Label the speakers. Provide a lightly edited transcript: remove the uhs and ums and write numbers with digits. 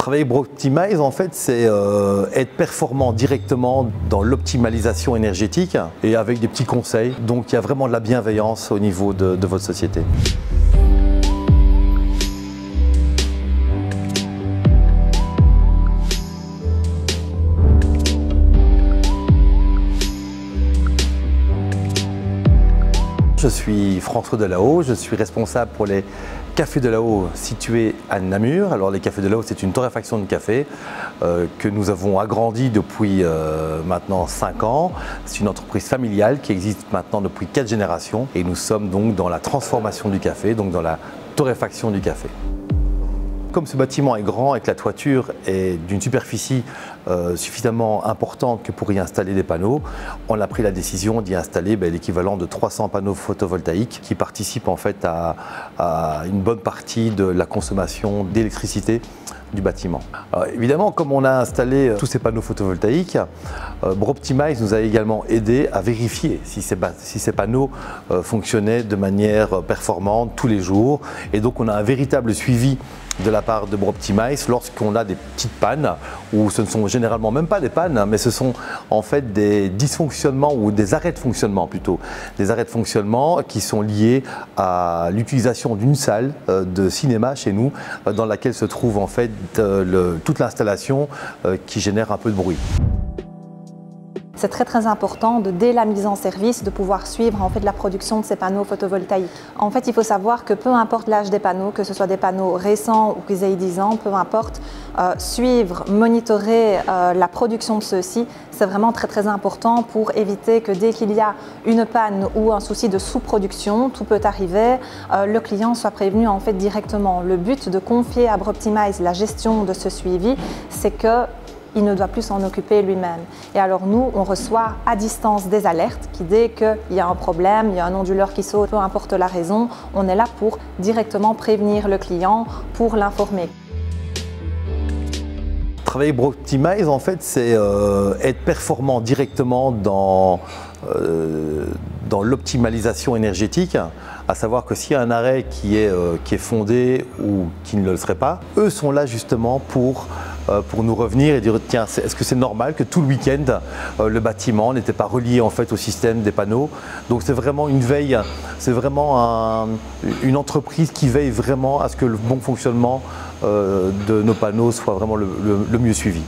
Speaker 1: Travailler Broptimize, en fait, c'est être performant directement dans l'optimalisation énergétique et avec des petits conseils. Donc, il y a vraiment de la bienveillance au niveau de votre société. Je suis François Delahaut, je suis responsable pour les Cafés Delahaut situés à Namur. Alors les Cafés Delahaut, c'est une torréfaction de café que nous avons agrandi depuis maintenant 5 ans. C'est une entreprise familiale qui existe maintenant depuis 4 générations et nous sommes donc dans la transformation du café, donc dans la torréfaction du café. Comme ce bâtiment est grand et que la toiture est d'une superficie suffisamment importante que pour y installer des panneaux, on a pris la décision d'y installer l'équivalent de 300 panneaux photovoltaïques qui participent en fait à une bonne partie de la consommation d'électricité du bâtiment. Alors, évidemment, comme on a installé tous ces panneaux photovoltaïques, Broptimize nous a également aidé à vérifier si ces panneaux fonctionnaient de manière performante tous les jours. Et donc on a un véritable suivi de la part de Broptimize lorsqu'on a des petites pannes, ou ce ne sont généralement même pas des pannes, mais ce sont en fait des dysfonctionnements ou des arrêts de fonctionnement plutôt. Des arrêts de fonctionnement qui sont liés à l'utilisation d'une salle de cinéma chez nous, dans laquelle se trouve en fait toute l'installation qui génère un peu de bruit.
Speaker 2: C'est très important dès la mise en service de pouvoir suivre en fait la production de ces panneaux photovoltaïques. En fait, il faut savoir que peu importe l'âge des panneaux, que ce soit des panneaux récents ou qu'ils aient 10 ans, peu importe, suivre, monitorer la production de ceux-ci, c'est vraiment très important pour éviter que dès qu'il y a une panne ou un souci de sous-production, tout peut arriver, le client soit prévenu en fait directement. Le but de confier à Broptimize la gestion de ce suivi, c'est que il ne doit plus s'en occuper lui-même. Et alors nous, on reçoit à distance des alertes qui, dès qu'il y a un problème, il y a un onduleur qui saute, peu importe la raison, on est là pour directement prévenir le client, pour l'informer.
Speaker 1: Travailler Broptimize, en fait, c'est être performant directement dans l'optimalisation énergétique, à savoir que s'il y a un arrêt qui est fondé ou qui ne le serait pas, eux sont là justement pour nous revenir et dire tiens, est-ce que c'est normal que tout le week-end le bâtiment n'était pas relié en fait au système des panneaux. Donc c'est vraiment une veille, c'est vraiment une entreprise qui veille vraiment à ce que le bon fonctionnement de nos panneaux soit vraiment le mieux suivi.